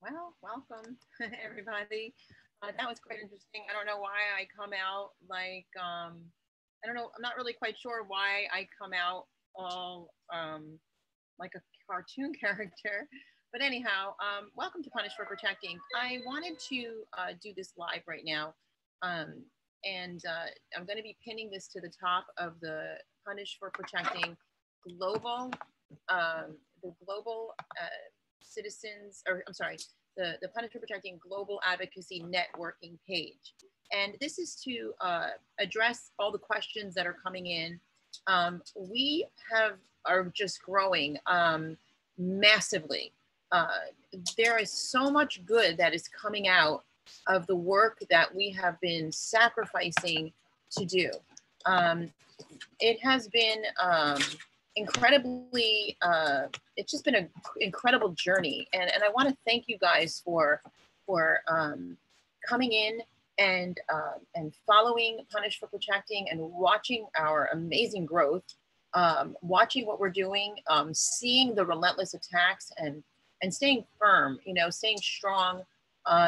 Well, welcome everybody. That was quite interesting. I don't know why I come out like I don't know. I'm not really quite sure why I come out all like a cartoon character. But anyhow, welcome to Punish for Protecting. I wanted to do this live right now, um, and I'm going to be pinning this to the top of the Punish for Protecting global, the global citizens, or I'm sorry, the Punish for Protecting Global Advocacy Networking page. And this is to address all the questions that are coming in. We are just growing massively. There is so much good that is coming out of the work that we have been sacrificing to do. It has been incredibly, it's just been an incredible journey. And I want to thank you guys for coming in and following Punish for Protecting and watching our amazing growth, watching what we're doing, seeing the relentless attacks and staying firm, staying strong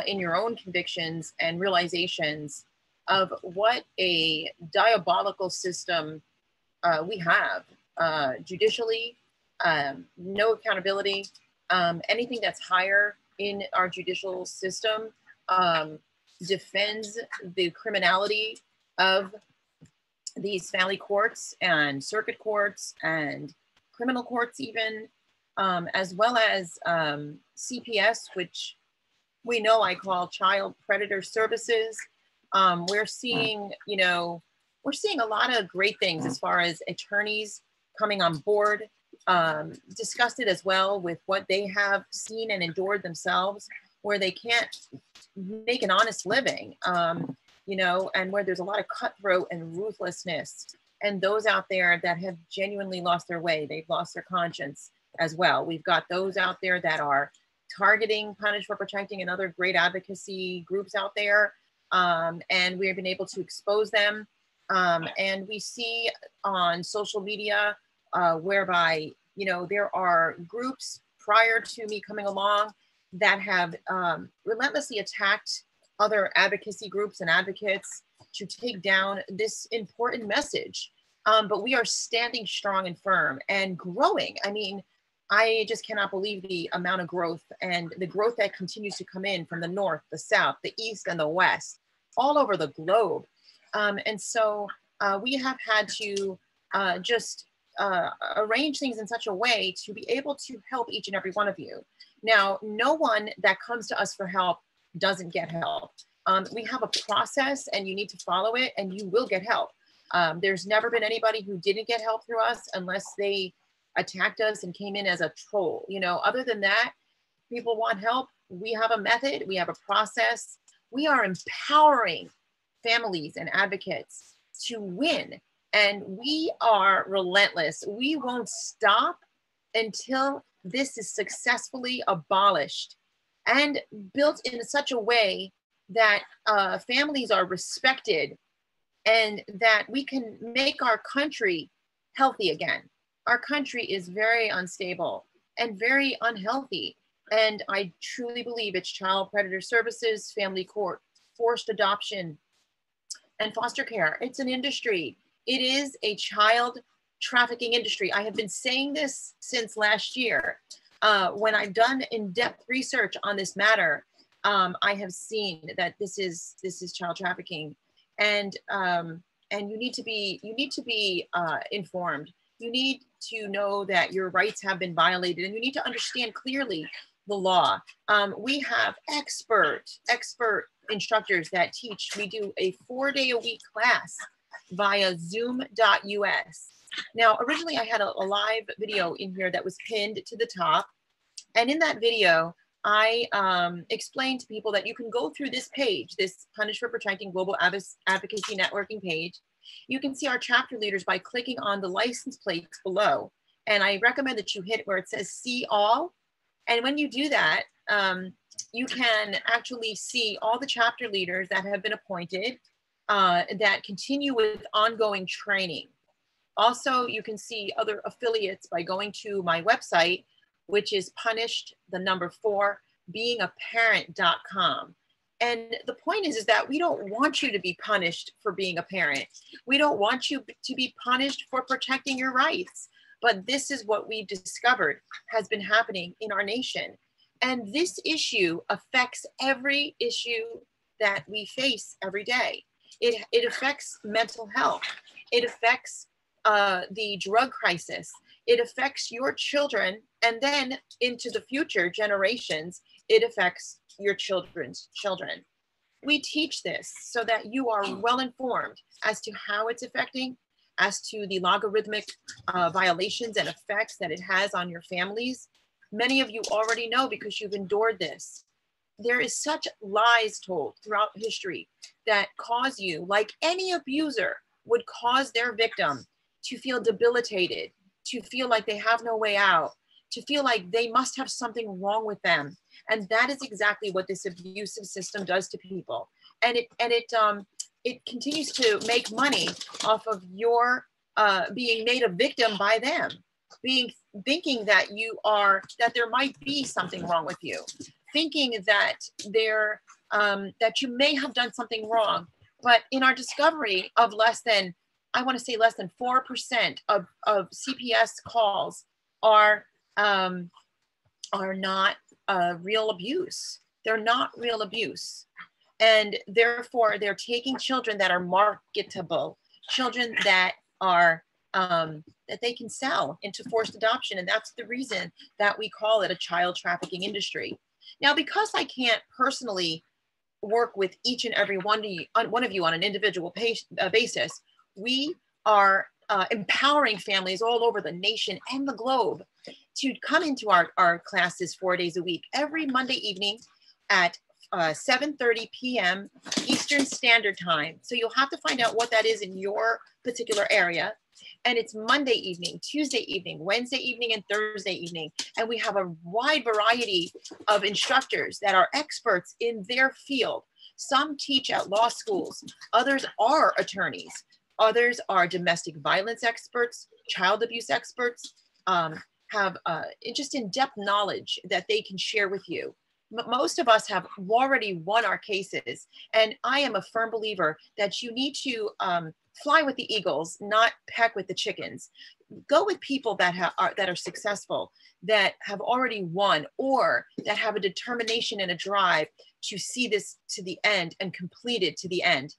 in your own convictions and realizations of what a diabolical system we have. Judicially, no accountability, anything that's higher in our judicial system defends the criminality of these family courts and circuit courts and criminal courts even, as well as CPS, which we know I call Child Predator Services. We're seeing, we're seeing a lot of great things as far as attorneys coming on board, discussed it as well with what they have seen and endured themselves, where they can't make an honest living, and where there's a lot of cutthroat and ruthlessness, and those out there that have genuinely lost their way. They've lost their conscience as well. We've got those out there that are targeting Punish for Protecting and other great advocacy groups out there, and we've been able to expose them. And we see on social media whereby, there are groups prior to me coming along that have relentlessly attacked other advocacy groups and advocates to take down this important message. But we are standing strong and firm and growing. I mean, I just cannot believe the amount of growth and the growth that continues to come in from the north, the south, the east, and the west, all over the globe. And so we have had to just arrange things in such a way to be able to help each and every one of you. Now, no one that comes to us for help doesn't get help. We have a process and you need to follow it and you will get help. There's never been anybody who didn't get help through us unless they attacked us and came in as a troll. Other than that, people want help. We have a method, we have a process. We are empowering families and advocates to win. And we are relentless. We won't stop until this is successfully abolished and built in such a way that families are respected and that we can make our country healthy again. Our country is very unstable and very unhealthy. And I truly believe it's child predator services, family court, forced adoption, and foster care. It's an industry. It is a child trafficking industry. I have been saying this since last year. When I've done in-depth research on this matter, I have seen that this is child trafficking, and you need to be informed. You need to know that your rights have been violated, and you need to understand clearly the law. We have expert instructors that teach. We do a 4-day-a-week class via zoom.us. Now, originally I had a live video in here that was pinned to the top. And in that video, I explained to people that you can go through this page, this Punish for Protecting Global Advocacy Networking page. You can see our chapter leaders by clicking on the license plates below. And I recommend that you hit where it says see all. And when you do that, you can actually see all the chapter leaders that have been appointed that continue with ongoing training. Also, you can see other affiliates by going to my website, which is punished, the number 4, beingaparent.com. And the point is that we don't want you to be punished for being a parent. We don't want you to be punished for protecting your rights. But this is what we've discovered has been happening in our nation. And this issue affects every issue that we face every day. It affects mental health. It affects the drug crisis. It affects your children, and then into the future generations, it affects your children's children. We teach this so that you are well informed as to how it's affecting, as to the logarithmic violations and effects that it has on your families. Many of you already know because you've endured this. There is such lies told throughout history that cause you, like any abuser would cause their victim to feel debilitated, to feel like they have no way out, to feel like they must have something wrong with them. And that is exactly what this abusive system does to people. And it continues to make money off of your being made a victim by them, thinking that there might be something wrong with you, thinking that that you may have done something wrong. But in our discovery of less than 4% of CPS calls are not real abuse. They're not real abuse. And therefore, they're taking children that are marketable, children that are that they can sell into forced adoption. And that's the reason that we call it a child trafficking industry. Now, because I can't personally work with each and every one of you on an individual basis, we are empowering families all over the nation and the globe to come into our classes 4 days a week, every Monday evening at 7:30 p.m. Eastern Standard Time. So you'll have to find out what that is in your particular area. And it's Monday evening, Tuesday evening, Wednesday evening, and Thursday evening. And we have a wide variety of instructors that are experts in their field. Some teach at law schools, others are attorneys, others are domestic violence experts, child abuse experts, have just in-depth knowledge that they can share with you. Most of us have already won our cases. And I am a firm believer that you need to fly with the eagles, not peck with the chickens. Go with people that are successful, that have already won, or that have a determination and a drive to see this to the end and complete it to the end.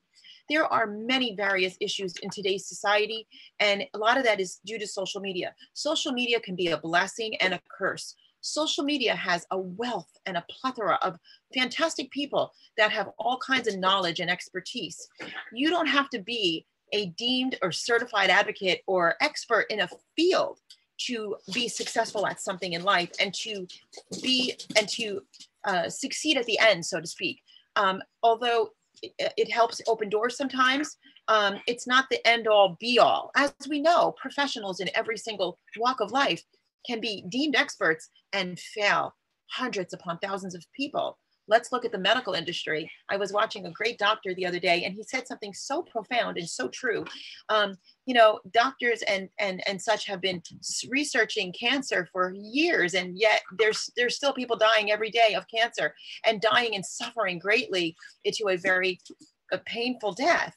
There are many various issues in today's society, and a lot of that is due to social media. Social media can be a blessing and a curse. Social media has a wealth and a plethora of fantastic people that have all kinds of knowledge and expertise. You don't have to be a deemed or certified advocate or expert in a field to be successful at something in life and to succeed at the end, so to speak. Although it helps open doors sometimes, it's not the end all be all. As we know, professionals in every single walk of life can be deemed experts and fail hundreds upon thousands of people. Let's look at the medical industry. I was watching a great doctor the other day, and he said something so profound and so true. Doctors and such have been researching cancer for years, and yet there's still people dying every day of cancer and dying and suffering greatly into a very painful death.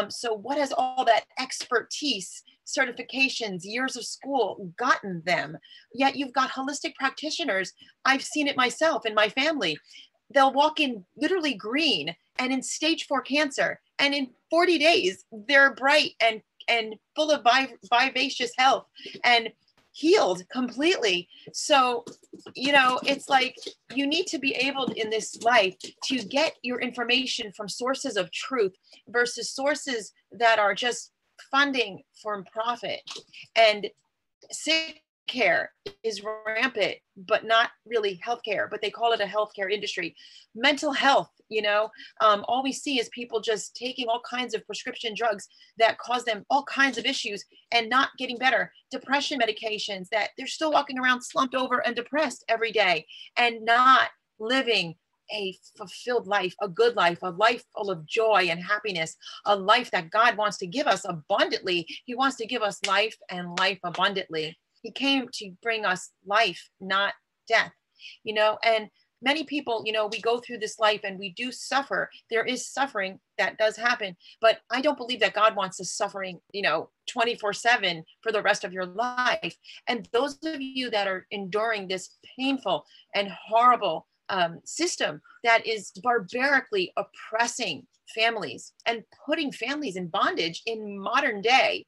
So what has all that expertise, certifications, years of school gotten them? Yet you've got holistic practitioners. I've seen it myself in my family. They'll walk in literally green and in stage 4 cancer. And in 40 days, they're bright and full of vivacious health and healed completely. So, it's like you need to be able in this life to get your information from sources of truth versus sources that are just funding for profit. And sick care is rampant, but not really healthcare, but they call it a healthcare industry. Mental health, all we see is people just taking all kinds of prescription drugs that cause them all kinds of issues and not getting better. Depression medications that they're still walking around slumped over and depressed every day and not living a fulfilled life, a good life, a life full of joy and happiness, a life that God wants to give us abundantly. He wants to give us life and life abundantly. He came to bring us life, not death, and many people, you know, we go through this life and we do suffer. There is suffering that does happen, but I don't believe that God wants us suffering, you know, 24/7 for the rest of your life. And those of you that are enduring this painful and horrible system that is barbarically oppressing families and putting families in bondage in modern day,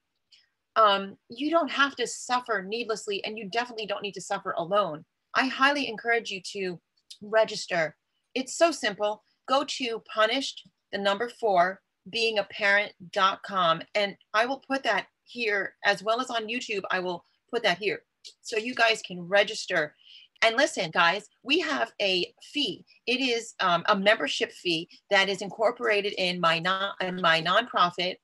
you don't have to suffer needlessly, and you definitely don't need to suffer alone. I highly encourage you to register. It's so simple. Go to punished, the number 4, beingaparent.com. And I will put that here as well as on YouTube. I will put that here so you guys can register. And listen, guys, we have a fee. It is a membership fee that is incorporated in my nonprofit,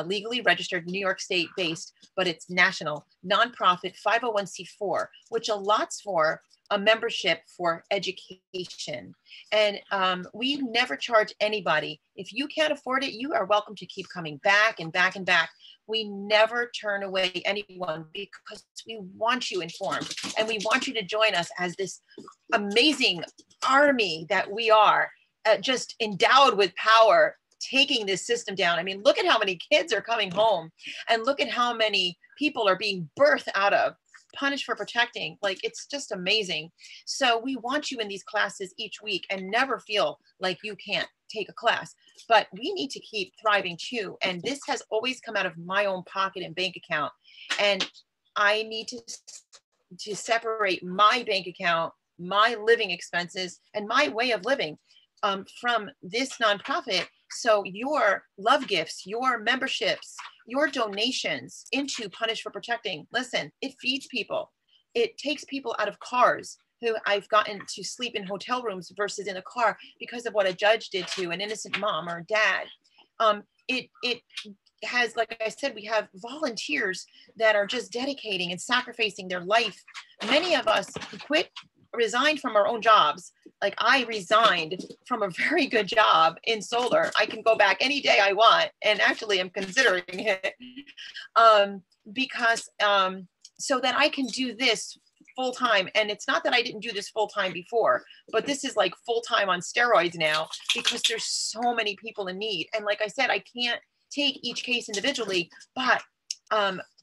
legally registered, New York State based, but it's national nonprofit 501c4, which allots for a membership for education. And we never charge anybody. If you can't afford it, you are welcome to keep coming back and back and back. We never turn away anyone because we want you informed and we want you to join us as this amazing army that we are, just endowed with power, taking this system down. I mean, look at how many kids are coming home and look at how many people are being birthed out of, punished for protecting. Like, it's just amazing. So we want you in these classes each week and never feel like you can't take a class, but we need to keep thriving too. And this has always come out of my own pocket and bank account. And I need to separate my bank account, my living expenses, and my way of living from this nonprofit. So your love gifts, your memberships, your donations into Punish for Protecting, listen, it feeds people. It takes people out of cars who I've gotten to sleep in hotel rooms versus in a car because of what a judge did to an innocent mom or dad. It has, like I said, we have volunteers that are just dedicating and sacrificing their life. Many of us resigned from our own jobs. Like, I resigned from a very good job in solar. I can go back any day I want, and actually I'm considering it, because so that I can do this full time. And it's not that I didn't do this full time before, but this is like full time on steroids now because there's so many people in need. And like I said, I can't take each case individually, but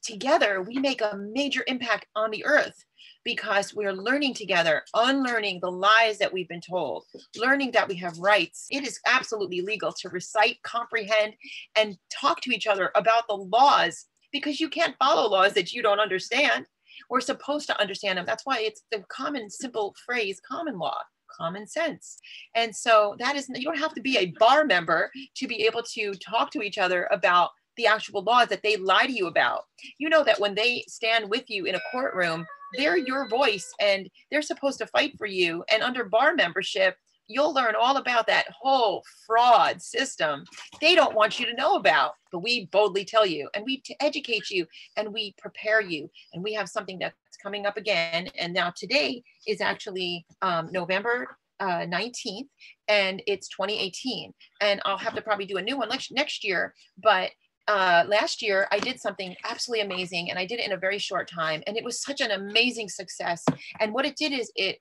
together we make a major impact on the earth, because we're learning together, unlearning the lies that we've been told, learning that we have rights. It is absolutely legal to recite, comprehend, and talk to each other about the laws, because you can't follow laws that you don't understand. We're supposed to understand them. That's why it's the common, simple phrase, common law, common sense. And so that is, you don't have to be a bar member to be able to talk to each other about the actual laws that they lie to you about. You know that when they stand with you in a courtroom, they're your voice and they're supposed to fight for you. And under bar membership, you'll learn all about that whole fraud system they don't want you to know about, but we boldly tell you, and we educate you, and we prepare you. And we have something that's coming up again. And now today is actually November 19th, and it's 2018. And I'll have to probably do a new one next year, but last year I did something absolutely amazing, and I did it in a very short time, and it was such an amazing success. And what it did is it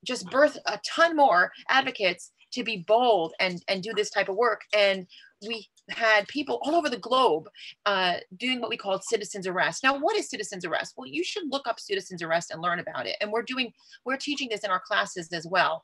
just birthed a ton more advocates to be bold and do this type of work. And we had people all over the globe doing what we called citizens arrest. Now, what is citizens arrest? Well, you should look up citizens arrest and learn about it. And we're teaching this in our classes as well.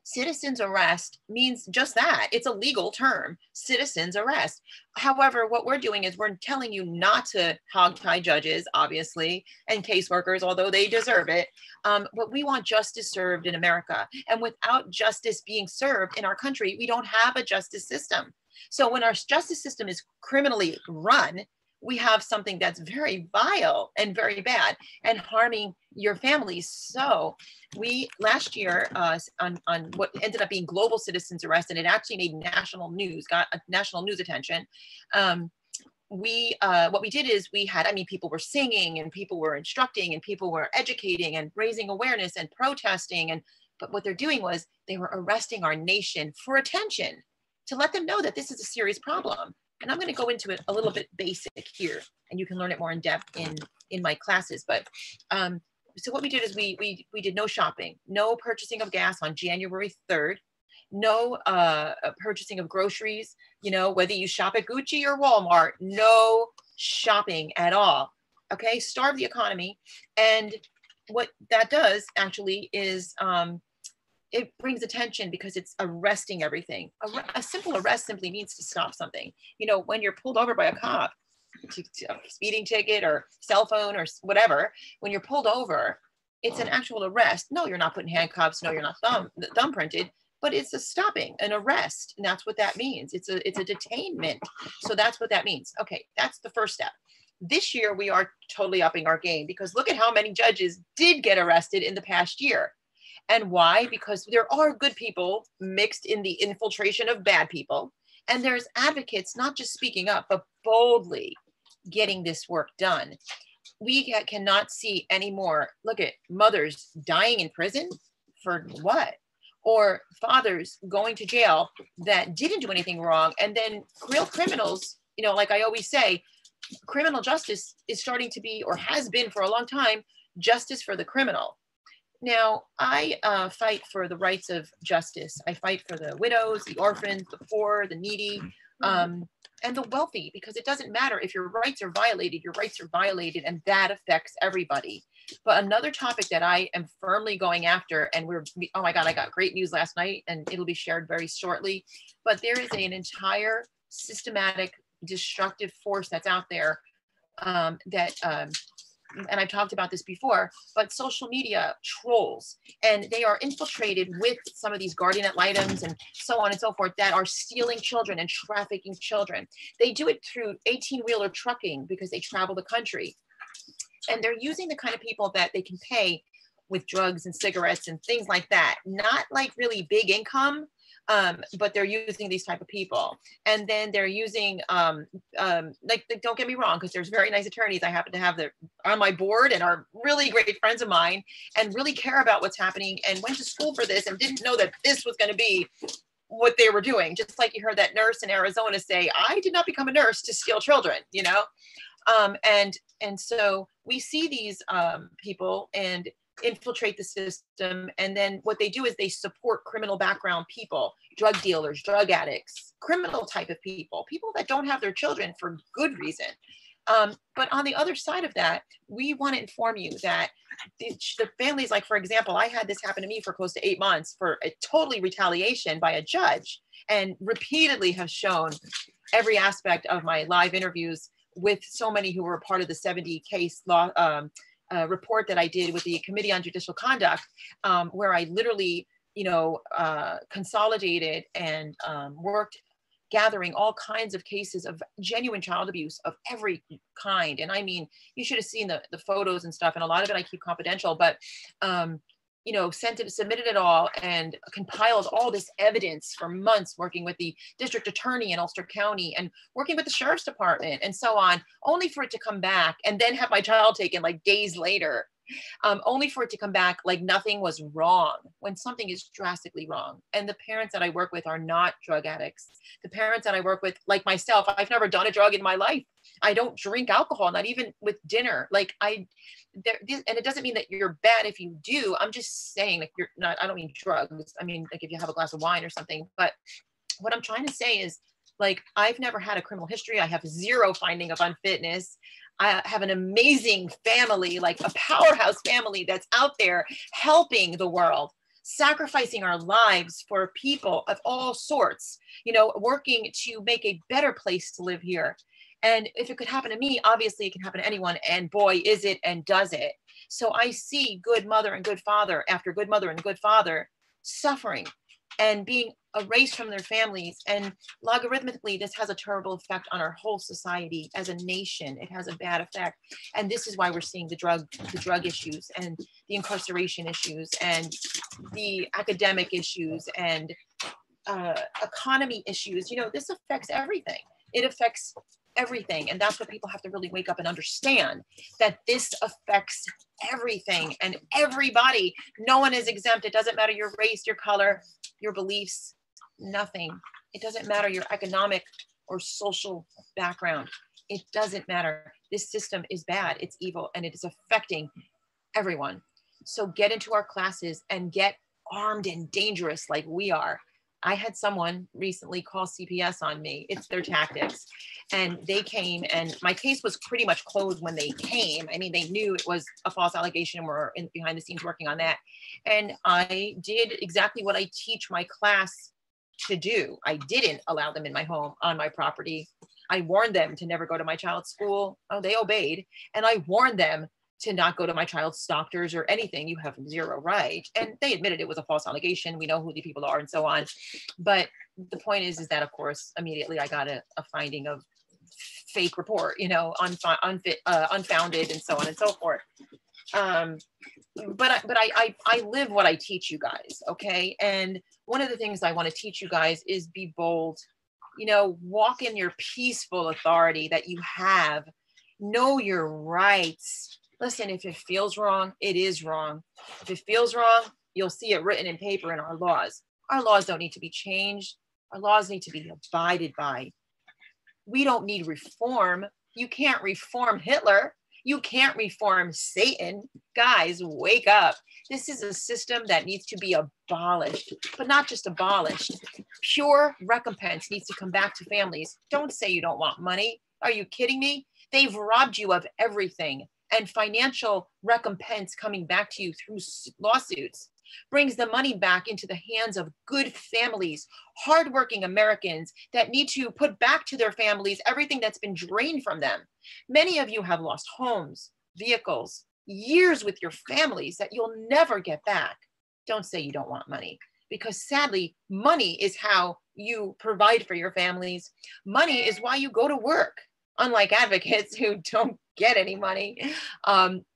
Citizens arrest means just that. It's a legal term, citizens arrest. However, what we're doing is we're telling you not to hogtie judges, obviously, and caseworkers, although they deserve it. But we want justice served in America. And without justice being served in our country, we don't have a justice system. So when our justice system is criminally run, we have something that's very vile and very bad and harming your families. So we last year on what ended up being global citizens arrest, and it actually made national news, got national news attention. What we did is we had, people were singing and people were instructing and people were educating and raising awareness and protesting. But what they're doing was they were arresting our nation for attention, to let them know that this is a serious problem. And I'm going to go into it a little bit basic here, and you can learn it more in depth in my classes. But so what we did is we did no shopping, no purchasing of gas on January 3rd, no purchasing of groceries, you know, whether you shop at Gucci or Walmart, no shopping at all. Okay, starve the economy. And what that does actually is it brings attention because it's arresting everything. A simple arrest simply means to stop something. You know, when you're pulled over by a cop, speeding ticket or cell phone or whatever, when you're pulled over, it's an actual arrest. No, you're not putting handcuffs. No, you're not thumbprinted, but it's a stopping, an arrest. And that's what that means. It's a detainment. So that's what that means. Okay, that's the first step. This year, we are totally upping our game because look at how many judges did get arrested in the past year. And why? Because there are good people mixed in the infiltration of bad people. And there's advocates not just speaking up, but boldly getting this work done. We cannot see anymore. Look at mothers dying in prison for what? Or fathers going to jail that didn't do anything wrong. And then real criminals, you know, like I always say, criminal justice is starting to be, or has been for a long time, justice for the criminal. Now, I fight for the rights of justice. I fight for the widows, the orphans, the poor, the needy, and the wealthy, because it doesn't matter if your rights are violated, your rights are violated, and that affects everybody. But another topic that I am firmly going after, and oh my God, I got great news last night, and it'll be shared very shortly, but there is an entire systematic destructive force that's out there and I've talked about this before, but social media trolls, and they are infiltrated with some of these guardian ad litems and so on and so forth that are stealing children and trafficking children. They do it through 18-wheeler trucking because they travel the country. And they're using the kind of people that they can pay with drugs and cigarettes and things like that. Not like really big income, but they're using these type of people. And then they're using, like, don't get me wrong, because there's very nice attorneys I happen to have that on my board and are really great friends of mine and really care about what's happening and went to school for this and didn't know that this was going to be what they were doing. Just like you heard that nurse in Arizona say, I did not become a nurse to steal children, you know? And so we see these people and infiltrate the system, and then what they do is they support criminal background people, drug dealers, drug addicts, criminal type of people that don't have their children for good reason. But on the other side of that, we want to inform you that the families, like for example, I had this happen to me for close to 8 months for a totally retaliation by a judge, and repeatedly have shown every aspect of my live interviews with so many who were a part of the 70 case law report that I did with the Committee on Judicial Conduct, where I literally, you know, consolidated and worked gathering all kinds of cases of genuine child abuse of every kind. And I mean, you should have seen the photos and stuff, and a lot of it I keep confidential, but you know, submitted it all and compiled all this evidence for months, working with the district attorney in Ulster County and working with the sheriff's department and so on, only for it to come back and then have my child taken like days later, only for it to come back like nothing was wrong when something is drastically wrong. And the parents that I work with are not drug addicts. The parents that I work with, like myself, I've never done a drug in my life. I don't drink alcohol, not even with dinner. Like and it doesn't mean that you're bad if you do. I'm just saying, like, you're not, I don't mean drugs. I mean, like if you have a glass of wine or something. But what I'm trying to say is, like, I've never had a criminal history. I have zero finding of unfitness. I have an amazing family, like a powerhouse family that's out there helping the world, sacrificing our lives for people of all sorts, you know, working to make a better place to live here. And if it could happen to me, obviously it can happen to anyone. And boy, is it and does it. So I see good mother and good father after good mother and good father suffering and being erased from their families. And logarithmically, this has a terrible effect on our whole society as a nation. It has a bad effect. And this is why we're seeing the drug issues and the incarceration issues and the academic issues and economy issues. You know, this affects everything. It affects everything. And that's what people have to really wake up and understand, that this affects everything and everybody. No one is exempt. It doesn't matter your race, your color, your beliefs, nothing. It doesn't matter your economic or social background. It doesn't matter. This system is bad. It's evil, and it is affecting everyone. So get into our classes and get armed and dangerous like we are. I had someone recently call CPS on me. It's their tactics. And they came, and my case was pretty much closed when they came. I mean, they knew it was a false allegation and were behind the scenes working on that. And I did exactly what I teach my class to do. I didn't allow them in my home, on my property. I warned them to never go to my child's school. Oh, they obeyed. And I warned them to not go to my child's doctors or anything. You have zero right. And they admitted it was a false allegation. We know who the people are and so on. But the point is that, of course, immediately I got a finding of fake report, you know, unfounded and so on and so forth. But I live what I teach you guys, okay? And one of the things I want to teach you guys is be bold. You know, walk in your peaceful authority that you have. Know your rights. Listen, if it feels wrong, it is wrong. If it feels wrong, you'll see it written in paper in our laws. Our laws don't need to be changed. Our laws need to be abided by. We don't need reform. You can't reform Hitler. You can't reform Satan. Guys, wake up. This is a system that needs to be abolished, but not just abolished. Pure recompense needs to come back to families. Don't say you don't want money. Are you kidding me? They've robbed you of everything. And financial recompense coming back to you through lawsuits brings the money back into the hands of good families, hardworking Americans that need to put back to their families everything that's been drained from them. Many of you have lost homes, vehicles, years with your families that you'll never get back. Don't say you don't want money, because sadly, money is how you provide for your families. Money is why you go to work. Unlike advocates who don't get any money.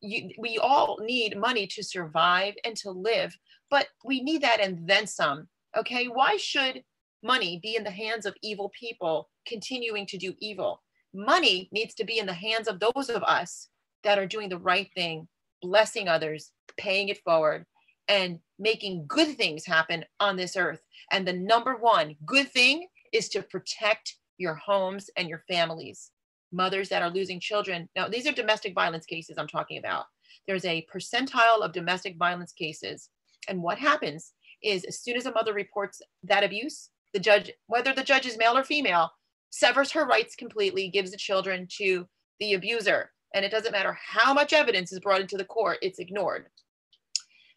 We all need money to survive and to live, but we need that and then some, okay? Why should money be in the hands of evil people continuing to do evil? Money needs to be in the hands of those of us that are doing the right thing, blessing others, paying it forward, and making good things happen on this earth. And the number one good thing is to protect your homes and your families. Mothers that are losing children. Now, these are domestic violence cases I'm talking about. There's a percentile of domestic violence cases. And what happens is as soon as a mother reports that abuse, the judge, whether the judge is male or female, severs her rights completely, gives the children to the abuser. And it doesn't matter how much evidence is brought into the court, it's ignored.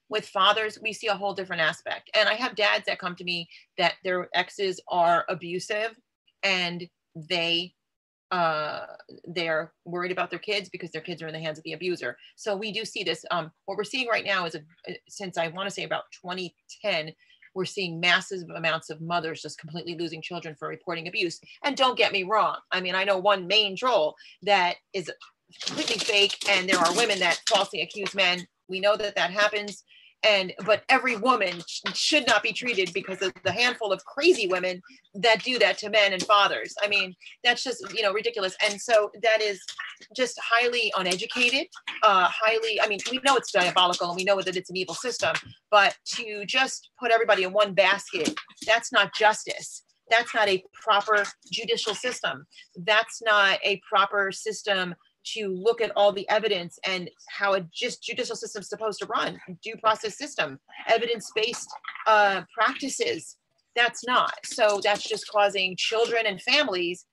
With fathers, we see a whole different aspect. And I have dads that come to me that their exes are abusive and they're worried about their kids because their kids are in the hands of the abuser. So we do see this. What we're seeing right now is, since I want to say about 2010, we're seeing massive amounts of mothers just completely losing children for reporting abuse. And don't get me wrong. I mean, I know one main troll that is completely fake, and there are women that falsely accuse men. We know that that happens. But every woman should not be treated because of the handful of crazy women that do that to men and fathers. I mean, that's just, you know, ridiculous. And so that is just highly uneducated, I mean, we know it's diabolical and we know that it's an evil system, but to just put everybody in one basket, that's not justice. That's not a proper judicial system. That's not a proper system to look at all the evidence and how a judicial system is supposed to run. Due process system, evidence-based practices. That's not. So that's just causing children and families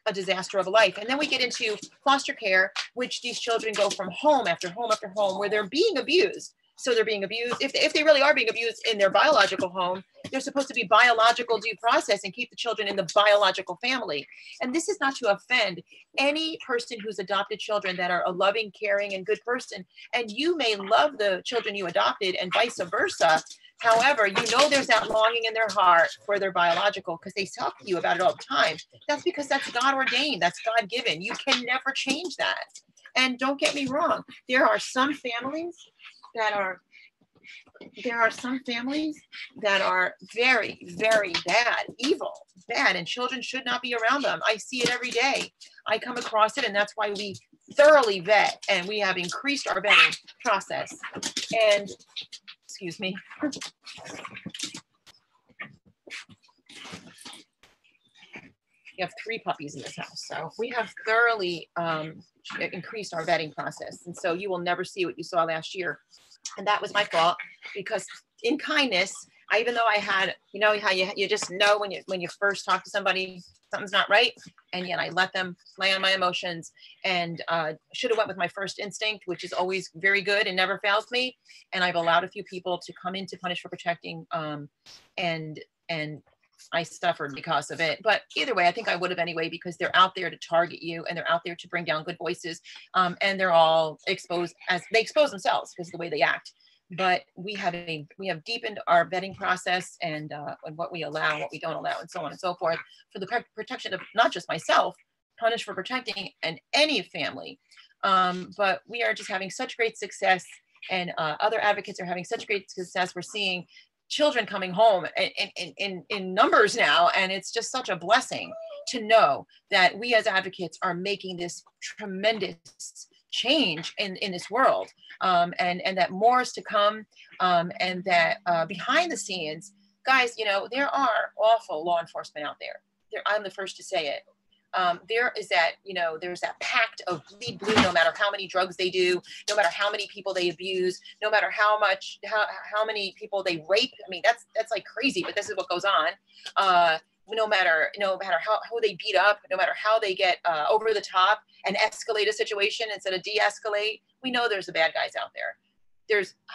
a disaster of a life. And then we get into foster care, which these children go from home after home after home where they're being abused. So they're being abused. If they really are being abused in their biological home, they're supposed to be biological due process and keep the children in the biological family. And this is not to offend any person who's adopted children that are a loving, caring, and good person. And you may love the children you adopted and vice versa. However, you know there's that longing in their heart for their biological because they talk to you about it all the time. That's because that's God ordained. That's God given. You can never change that. And don't get me wrong. There are some families that are very, very bad, evil, bad, and children should not be around them. I see it every day. I come across it, and that's why we thoroughly vet, and we have increased our vetting process. And, excuse me. We have 3 puppies in this house, so we have thoroughly increased our vetting process. And so you will never see what you saw last year. And that was my fault, because in kindness, even though I had, you know, how you just know when you first talk to somebody, something's not right. And yet I let them play on my emotions, and should have went with my first instinct, which is always very good and never fails me. And I've allowed a few people to come in to punish for protecting, and I suffered because of it. But either way, I think I would have anyway, because they're out there to target you, and they're out there to bring down good voices. And they're all exposed, as they expose themselves because of the way they act. But we have deepened our vetting process, and what we allow, what we don't allow, and so on and so forth, for the protection of not just myself, punished for protecting, and any family. But we are just having such great success, and other advocates are having such great success. We're seeing children coming home in numbers now, and it's just such a blessing to know that we as advocates are making this tremendous change in this world, and that more is to come, and that behind the scenes, guys, you know, there are awful law enforcement out there. I'm the first to say it. There is that, you know, there's that pact of bleed blue, no matter how many drugs they do, no matter how many people they abuse, no matter how many people they rape. I mean, that's like crazy, but this is what goes on. No matter who they beat up, no matter how they get over the top and escalate a situation instead of de-escalate, we know there's the bad guys out there.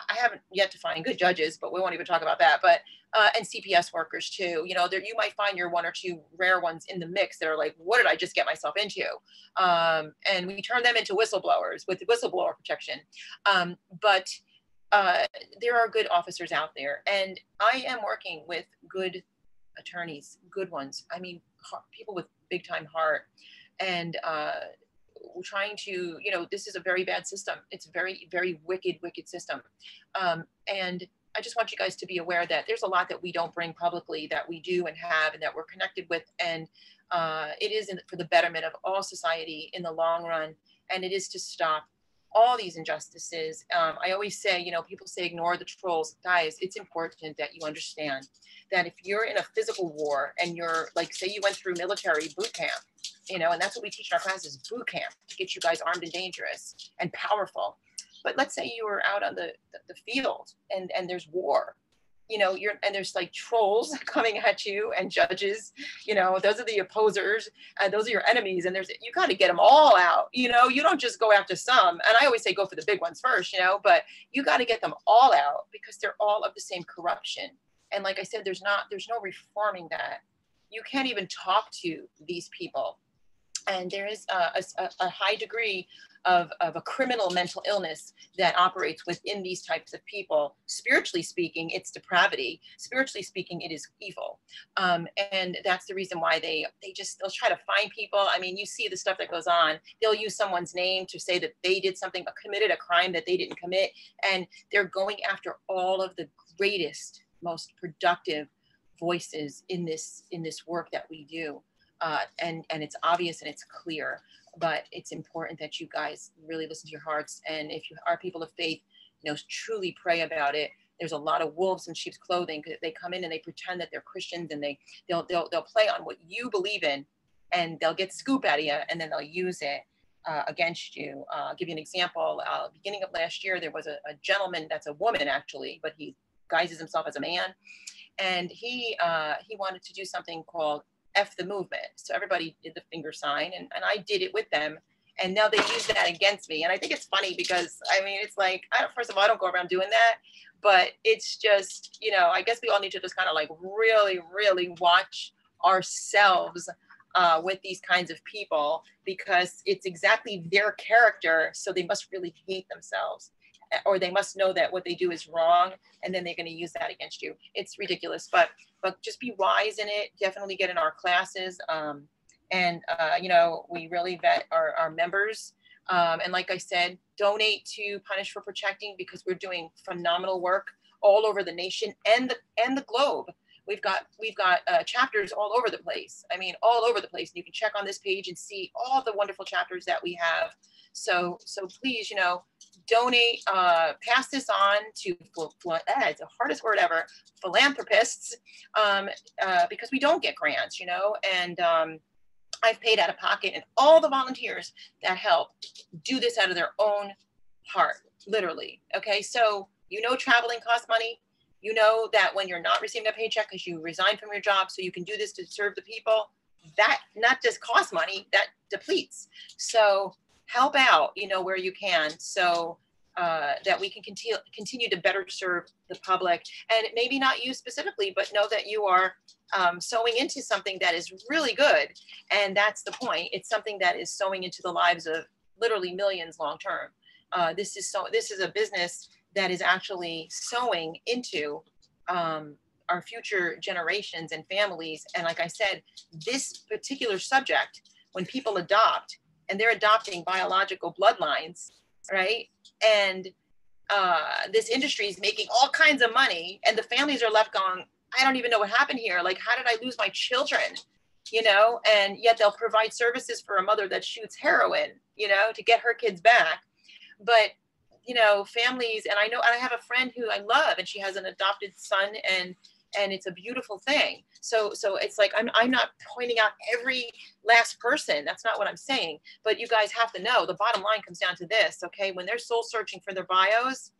I haven't yet to find good judges, but we won't even talk about that. But and CPS workers too. You know, you might find your one or two rare ones in the mix that are like, what did I just get myself into? And we turn them into whistleblowers with whistleblower protection. But there are good officers out there, and I am working with good attorneys, good ones. I mean, people with big time heart, and we're trying to, you know, this is a very bad system. It's a very, very wicked system. And I just want you guys to be aware that there's a lot that we don't bring publicly that we do and have, and that we're connected with. And it is for the betterment of all society in the long run. And it is to stop all these injustices. I always say, you know, people say ignore the trolls. Guys, it's important that you understand that if you're in a physical war and you're like, say you went through military boot camp, you know, and that's what we teach in our classes, boot camp, to get you guys armed and dangerous and powerful. But let's say you were out on the field and there's war, you know, and there's like trolls coming at you, and judges, you know, those are the opposers, those are your enemies, and you got to get them all out. You know, you don't just go after some. And I always say go for the big ones first, you know, but you got to get them all out, because they're all of the same corruption. And like I said, there's no reforming that. You can't even talk to these people. And there is a high degree of a criminal mental illness that operates within these types of people. Spiritually speaking, it's depravity. Spiritually speaking, it is evil. And that's the reason why they'll try to find people. I mean, you see the stuff that goes on. They'll use someone's name to say that they did something, but committed a crime that they didn't commit. And they're going after all of the greatest, most productive voices in this work that we do. And it's obvious and it's clear, but it's important that you guys really listen to your hearts. And if you are people of faith, you know, truly pray about it. There's a lot of wolves in sheep's clothing. They come in and they pretend that they're Christians, and they'll play on what you believe in, and they'll get scoop out of you, and then they'll use it against you. I'll give you an example. Beginning of last year, there was a gentleman that's a woman actually, but he guises himself as a man, and he wanted to do something called F the movement. So everybody did the finger sign, and I did it with them. And now they use that against me. And I think it's funny because, I mean, it's like, first of all, I don't go around doing that, but it's just, you know, I guess we all need to just kind of like really, really watch ourselves with these kinds of people, because it's exactly their character. So they must really hate themselves, or they must know that what they do is wrong, and then they're going to use that against you. It's ridiculous, but just be wise in it. Definitely get in our classes. You know, we really vet our members. And like I said, donate to Punish for Protecting, because we're doing phenomenal work all over the nation and the globe. We've got chapters all over the place. I mean, all over the place. You can check on this page and see all the wonderful chapters that we have. So please, you know, donate, pass this on to, it's the hardest word ever, philanthropists, because we don't get grants, you know, and I've paid out of pocket, and all the volunteers that help do this out of their own heart, literally. Okay, so traveling costs money. You know that when you're not receiving a paycheck because you resigned from your job so you can do this to serve the people, that not just costs money, that depletes. So help out, where you can, so that we can continue to better serve the public. And maybe not you specifically, but know that you are sowing into something that is really good. And that's the point. It's something that is sowing into the lives of literally millions long term. This is a business that is actually sowing into our future generations and families. And like I said, this particular subject, when people adopt, and they're adopting biological bloodlines, right? And this industry is making all kinds of money, and the families are left going, I don't even know what happened here. Like, how did I lose my children? And yet they'll provide services for a mother that shoots heroin, to get her kids back. But, families, and I have a friend who I love, and she has an adopted son, and it's a beautiful thing. So it's like, I'm not pointing out every last person. That's not what I'm saying. But you guys have to know, the bottom line comes down to this, okay? When they're soul searching for their bios,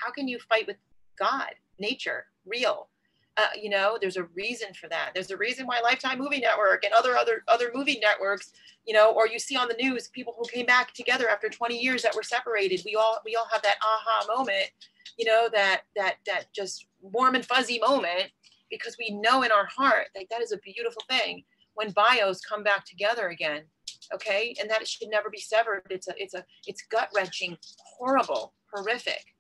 how can you fight with God, nature, real? There's a reason for that. There's a reason why Lifetime Movie Network and other movie networks, or you see on the news, people who came back together after 20 years that were separated. We all have that aha moment, that just warm and fuzzy moment, because we know in our heart that is a beautiful thing when bios come back together again. Okay. And that it should never be severed. It's gut wrenching, horrible, horrific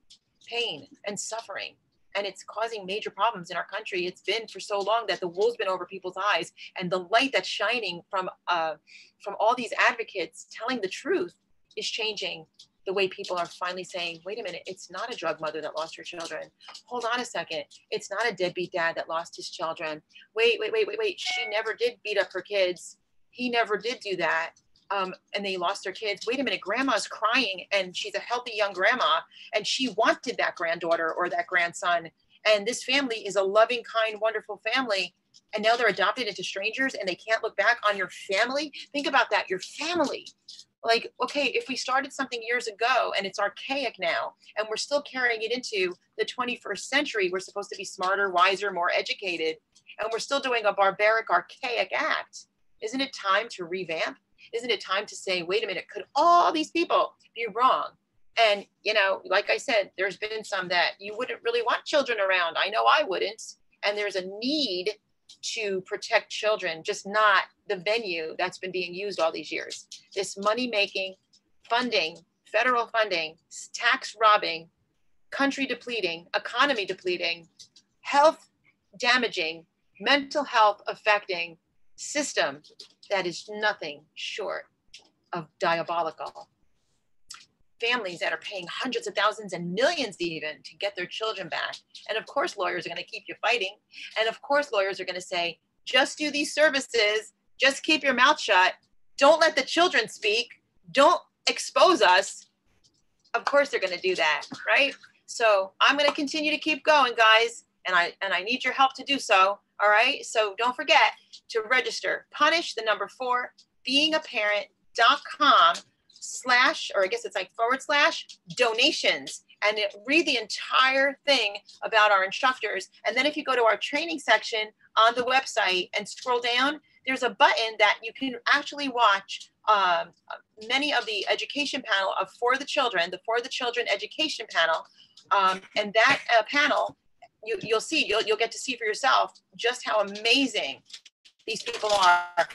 pain and suffering. And it's causing major problems in our country. It's been for so long that the wool's been over people's eyes, and the light that's shining from all these advocates telling the truth is changing the way people are finally saying, wait a minute, it's not a drug mother that lost her children. Hold on a second. It's not a deadbeat dad that lost his children. Wait. She never did beat up her kids. He never did do that. And they lost their kids. Wait a minute, grandma's crying, and she's a healthy young grandma, and she wanted that granddaughter or that grandson. And this family is a loving, kind, wonderful family. And now they're adopted into strangers, and they can't look back on your family. Think about that, your family. Like, okay, if we started something years ago and it's archaic now, and we're still carrying it into the 21st century, we're supposed to be smarter, wiser, more educated, and we're still doing a barbaric, archaic act. Isn't it time to revamp? Isn't it time to say, wait a minute, could all these people be wrong? And, like I said, there's been some that you wouldn't really want children around. I know I wouldn't. And there's a need to protect children, just not the venue that's been being used all these years. This money-making, funding, federal funding, tax robbing, country depleting, economy depleting, health damaging, mental health affecting system that is nothing short of diabolical. Families that are paying hundreds of thousands and millions even to get their children back. And of course, lawyers are going to keep you fighting. And of course, lawyers are going to say, just do these services, just keep your mouth shut. Don't let the children speak. Don't expose us. Of course, they're going to do that, right? So I'm going to continue to keep going, guys. And I need your help to do so. All right. So don't forget to register. Punish the number 4 beingaparent.com/ or I guess it's like / donations, and read the entire thing about our instructors. And then if you go to our training section on the website and scroll down, there's a button that you can actually watch many of the education panel of For the Children education panel. And that panel, you'll get to see for yourself just how amazing these people are.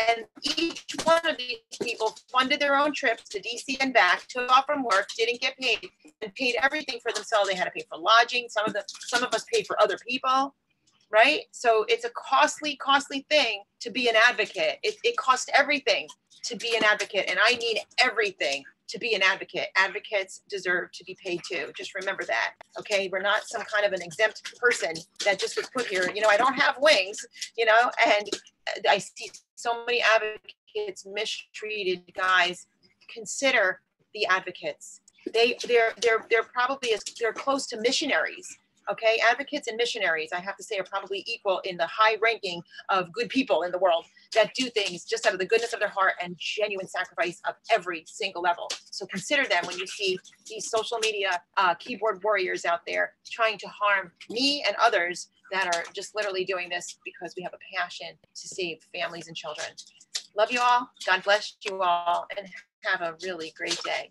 And each one of these people funded their own trips to DC and back, took off from work, didn't get paid, and paid everything for themselves. They had to pay for lodging. Some of us paid for other people, right? So it's a costly thing to be an advocate. It costs everything to be an advocate, and I need everything to be an advocate. Advocates deserve to be paid too. Just remember that, okay? We're not some kind of an exempt person that just was put here. I don't have wings, and I see so many advocates mistreated. Guys, consider the advocates. They're probably they're close to missionaries. Okay, advocates and missionaries, I have to say, are probably equal in the high ranking of good people in the world that do things just out of the goodness of their heart and genuine sacrifice of every single level. So consider them when you see these social media keyboard warriors out there trying to harm me and others that are just literally doing this because we have a passion to save families and children. Love you all. God bless you all, and have a really great day.